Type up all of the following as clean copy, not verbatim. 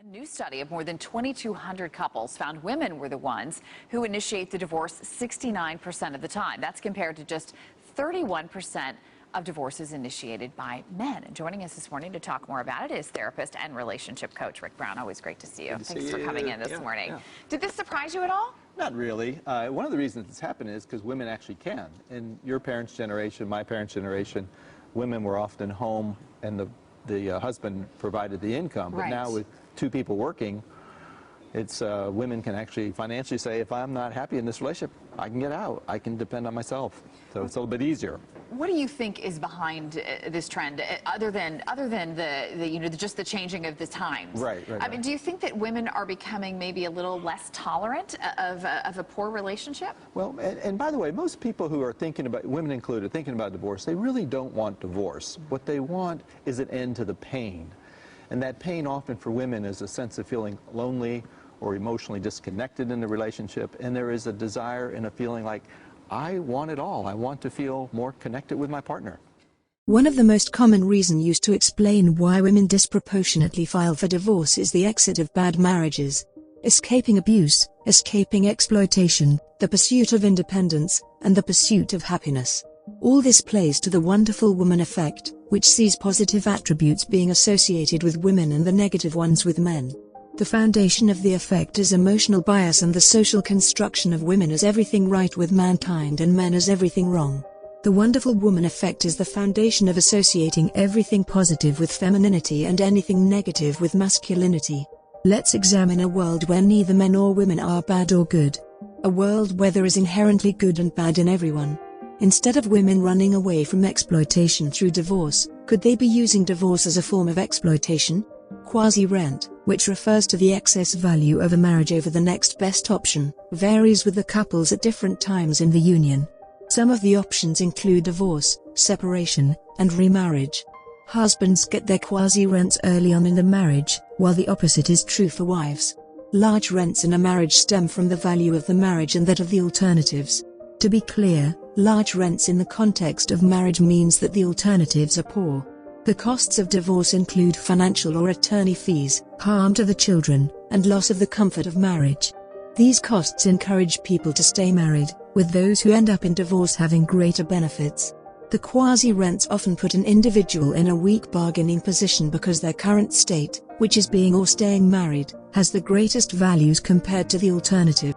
A new study of more than 2,200 couples found women were the ones who initiate the divorce 69% of the time. That's compared to just 31% of divorces initiated by men. And joining us this morning to talk more about it is therapist and relationship coach Rick Brown. Always great to see you. Thanks for coming in this morning. Yeah. Did this surprise you at all? Not really. One of the reasons it's happened is because women actually can. In your parents' generation, my parents' generation, women were often home and the husband provided the income. But now with two people working, it's women can actually financially say, if I'm not happy in this relationship, I can get out. I can depend on myself. So it's a little bit easier. What do you think is behind this trend, other than just the changing of the times? Right. I mean, do you think that women are becoming maybe a little less tolerant of a poor relationship? Well, and by the way, most people who are thinking about, women included, thinking about divorce, they really don't want divorce. What they want is an end to the pain. And that pain often for women is a sense of feeling lonely or emotionally disconnected in the relationship. And there is a desire and a feeling like, I want it all. I want to feel more connected with my partner. One of the most common reasons used to explain why women disproportionately file for divorce is the exit of bad marriages. Escaping abuse, escaping exploitation, the pursuit of independence, and the pursuit of happiness. All this plays to the wonderful woman effect, which sees positive attributes being associated with women and the negative ones with men. The foundation of the effect is emotional bias and the social construction of women as everything right with mankind and men as everything wrong. The wonderful woman effect is the foundation of associating everything positive with femininity and anything negative with masculinity. Let's examine a world where neither men or women are bad or good. A world where there is inherently good and bad in everyone. Instead of women running away from exploitation through divorce, could they be using divorce as a form of exploitation? Quasi-rent, which refers to the excess value of a marriage over the next best option, varies with the couples at different times in the union. Some of the options include divorce, separation, and remarriage. Husbands get their quasi-rents early on in the marriage, while the opposite is true for wives. Large rents in a marriage stem from the value of the marriage and that of the alternatives. To be clear, large rents in the context of marriage means that the alternatives are poor. The costs of divorce include financial or attorney fees, harm to the children, and loss of the comfort of marriage. These costs encourage people to stay married, with those who end up in divorce having greater benefits. The quasi-rents often put an individual in a weak bargaining position because their current state, which is being or staying married, has the greatest values compared to the alternative.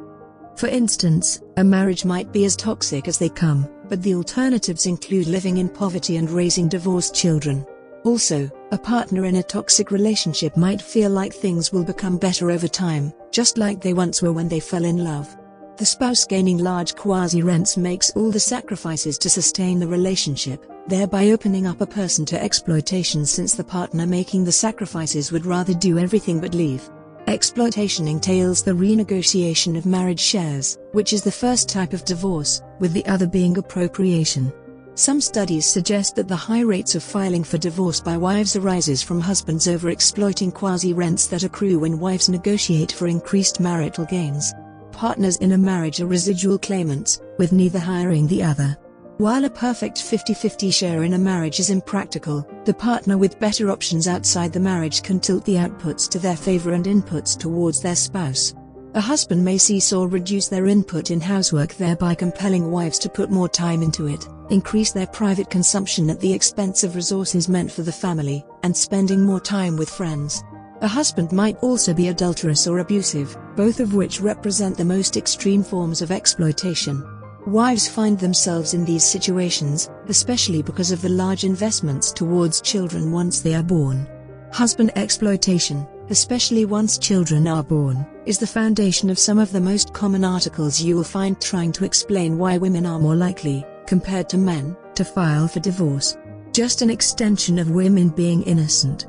For instance, a marriage might be as toxic as they come, but the alternatives include living in poverty and raising divorced children. Also, a partner in a toxic relationship might feel like things will become better over time, just like they once were when they fell in love. The spouse gaining large quasi-rents makes all the sacrifices to sustain the relationship, thereby opening up a person to exploitation since the partner making the sacrifices would rather do everything but leave. Exploitation entails the renegotiation of marriage shares, which is the first type of divorce, with the other being appropriation. Some studies suggest that the high rates of filing for divorce by wives arises from husbands over-exploiting quasi-rents that accrue when wives negotiate for increased marital gains. Partners in a marriage are residual claimants, with neither hiring the other. While a perfect 50-50 share in a marriage is impractical, the partner with better options outside the marriage can tilt the outputs to their favor and inputs towards their spouse. A husband may cease or reduce their input in housework, thereby compelling wives to put more time into it, increase their private consumption at the expense of resources meant for the family, and spending more time with friends. A husband might also be adulterous or abusive, both of which represent the most extreme forms of exploitation. Wives find themselves in these situations, especially because of the large investments towards children once they are born. Husband exploitation, especially once children are born, is the foundation of some of the most common articles you will find trying to explain why women are more likely, compared to men, to file for divorce. Just an extension of women being innocent.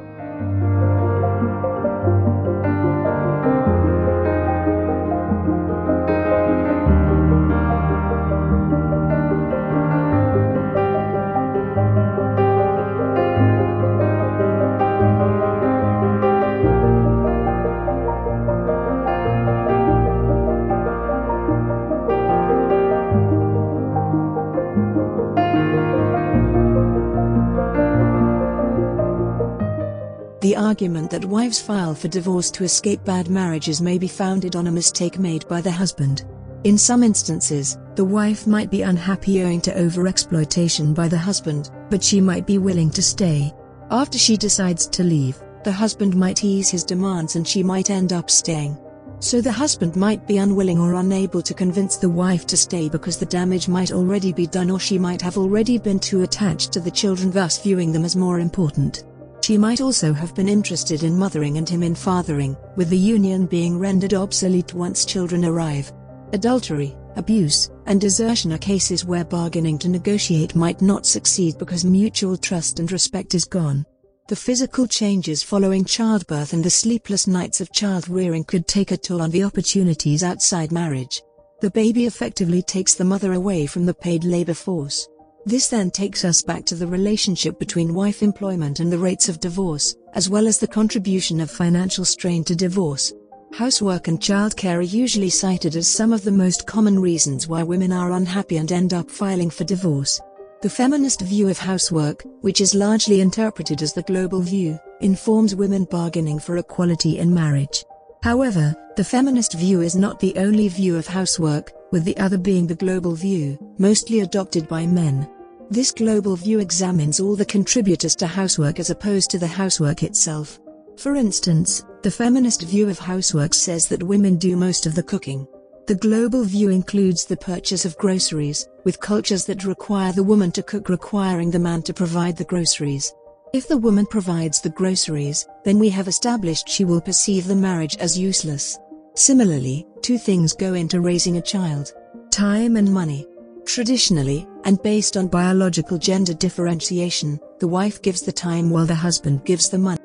argument that wives file for divorce to escape bad marriages may be founded on a mistake made by the husband. In some instances, the wife might be unhappy owing to overexploitation by the husband, but she might be willing to stay. After she decides to leave, the husband might ease his demands and she might end up staying. So the husband might be unwilling or unable to convince the wife to stay because the damage might already be done, or she might have already been too attached to the children, thus viewing them as more important. She might also have been interested in mothering and him in fathering, with the union being rendered obsolete once children arrive. Adultery, abuse, and desertion are cases where bargaining to negotiate might not succeed because mutual trust and respect is gone. The physical changes following childbirth and the sleepless nights of child-rearing could take a toll on the opportunities outside marriage. The baby effectively takes the mother away from the paid labor force. This then takes us back to the relationship between wife employment and the rates of divorce, as well as the contribution of financial strain to divorce. Housework and childcare are usually cited as some of the most common reasons why women are unhappy and end up filing for divorce. The feminist view of housework, which is largely interpreted as the global view, informs women bargaining for equality in marriage. However, the feminist view is not the only view of housework, with the other being the global view, mostly adopted by men. This global view examines all the contributors to housework as opposed to the housework itself. For instance, the feminist view of housework says that women do most of the cooking. The global view includes the purchase of groceries, with cultures that require the woman to cook requiring the man to provide the groceries. If the woman provides the groceries, then we have established she will perceive the marriage as useless. Similarly, two things go into raising a child: time and money. Traditionally, and based on biological gender differentiation, the wife gives the time while the husband gives the money.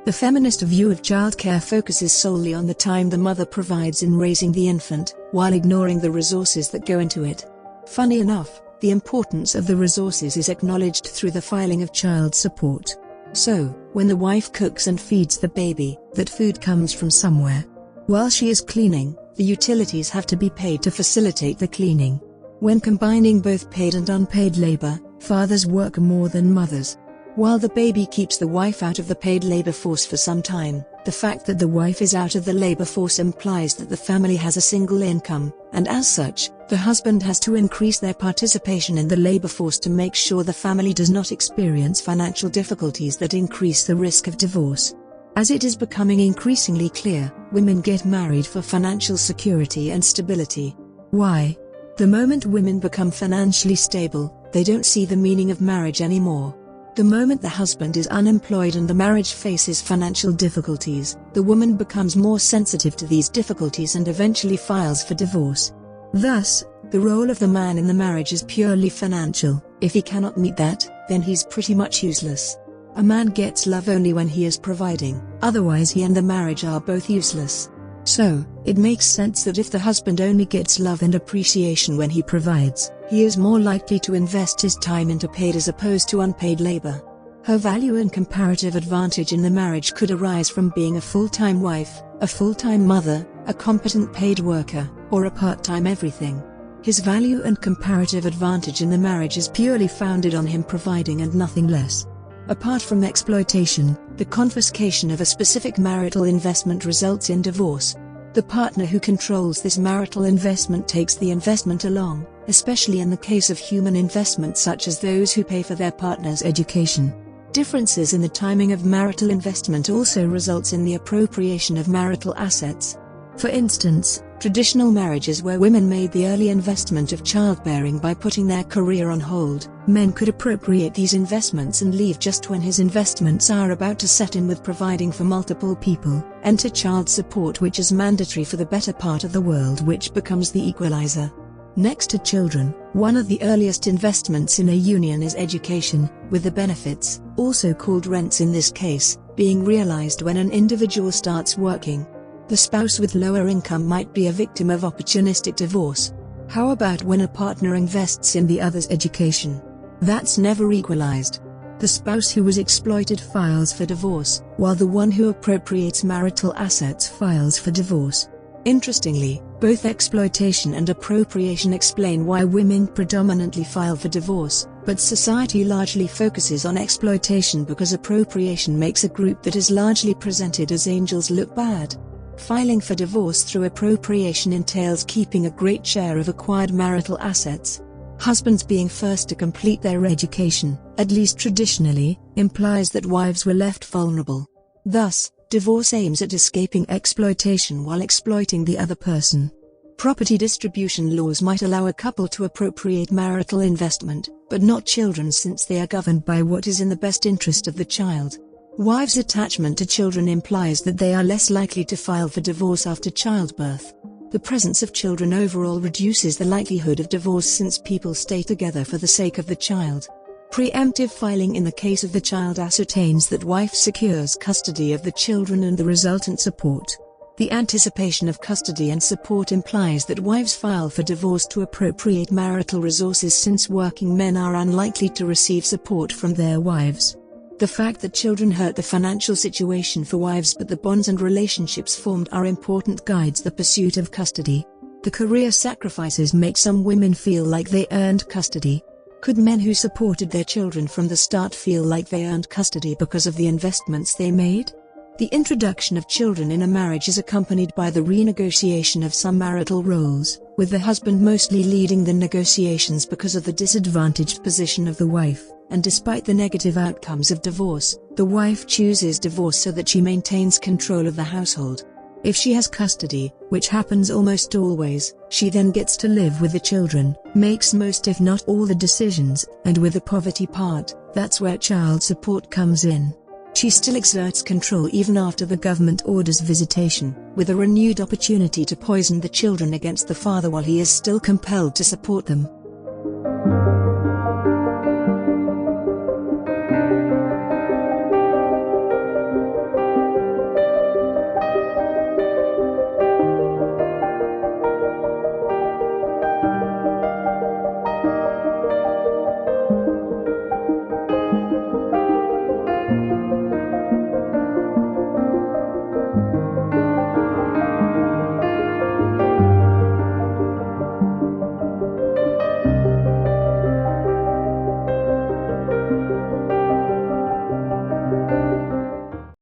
The feminist view of childcare focuses solely on the time the mother provides in raising the infant, while ignoring the resources that go into it. Funny enough, the importance of the resources is acknowledged through the filing of child support. So, when the wife cooks and feeds the baby, that food comes from somewhere. While she is cleaning, the utilities have to be paid to facilitate the cleaning. When combining both paid and unpaid labor, fathers work more than mothers. While the baby keeps the wife out of the paid labor force for some time, the fact that the wife is out of the labor force implies that the family has a single income, and as such, the husband has to increase their participation in the labor force to make sure the family does not experience financial difficulties that increase the risk of divorce. As it is becoming increasingly clear, women get married for financial security and stability. Why? The moment women become financially stable, they don't see the meaning of marriage anymore. The moment the husband is unemployed and the marriage faces financial difficulties, the woman becomes more sensitive to these difficulties and eventually files for divorce. Thus, the role of the man in the marriage is purely financial. If he cannot meet that, then he's pretty much useless. A man gets love only when he is providing, otherwise he and the marriage are both useless. So, it makes sense that if the husband only gets love and appreciation when he provides, he is more likely to invest his time into paid as opposed to unpaid labor. Her value and comparative advantage in the marriage could arise from being a full-time wife, a full-time mother, a competent paid worker, or a part-time everything. His value and comparative advantage in the marriage is purely founded on him providing and nothing less. Apart from exploitation, the confiscation of a specific marital investment results in divorce. The partner who controls this marital investment takes the investment along, especially in the case of human investments such as those who pay for their partner's education. Differences in the timing of marital investment also results in the appropriation of marital assets. For instance, traditional marriages where women made the early investment of childbearing by putting their career on hold, men could appropriate these investments and leave just when his investments are about to set in with providing for multiple people. Enter child support, which is mandatory for the better part of the world, which becomes the equalizer. Next to children, one of the earliest investments in a union is education, with the benefits, also called rents in this case, being realized when an individual starts working. The spouse with lower income might be a victim of opportunistic divorce. How about when a partner invests in the other's education? That's never equalized. The spouse who was exploited files for divorce, while the one who appropriates marital assets files for divorce. Interestingly, both exploitation and appropriation explain why women predominantly file for divorce, but society largely focuses on exploitation because appropriation makes a group that is largely presented as angels look bad. Filing for divorce through appropriation entails keeping a great share of acquired marital assets. Husbands being first to complete their education, at least traditionally, implies that wives were left vulnerable. Thus, divorce aims at escaping exploitation while exploiting the other person. Property distribution laws might allow a couple to appropriate marital investment, but not children, since they are governed by what is in the best interest of the child. Wives' attachment to children implies that they are less likely to file for divorce after childbirth. The presence of children overall reduces the likelihood of divorce, since people stay together for the sake of the child. Preemptive filing in the case of the child ascertains that wife secures custody of the children and the resultant support. The anticipation of custody and support implies that wives file for divorce to appropriate marital resources, since working men are unlikely to receive support from their wives. The fact that children hurt the financial situation for wives, but the bonds and relationships formed are important guides the pursuit of custody. The career sacrifices make some women feel like they earned custody. Could men who supported their children from the start feel like they earned custody because of the investments they made? The introduction of children in a marriage is accompanied by the renegotiation of some marital roles, with the husband mostly leading the negotiations because of the disadvantaged position of the wife, and despite the negative outcomes of divorce, the wife chooses divorce so that she maintains control of the household. If she has custody, which happens almost always, she then gets to live with the children, makes most if not all the decisions, and with the poverty part, that's where child support comes in. She still exerts control even after the government orders visitation, with a renewed opportunity to poison the children against the father while he is still compelled to support them.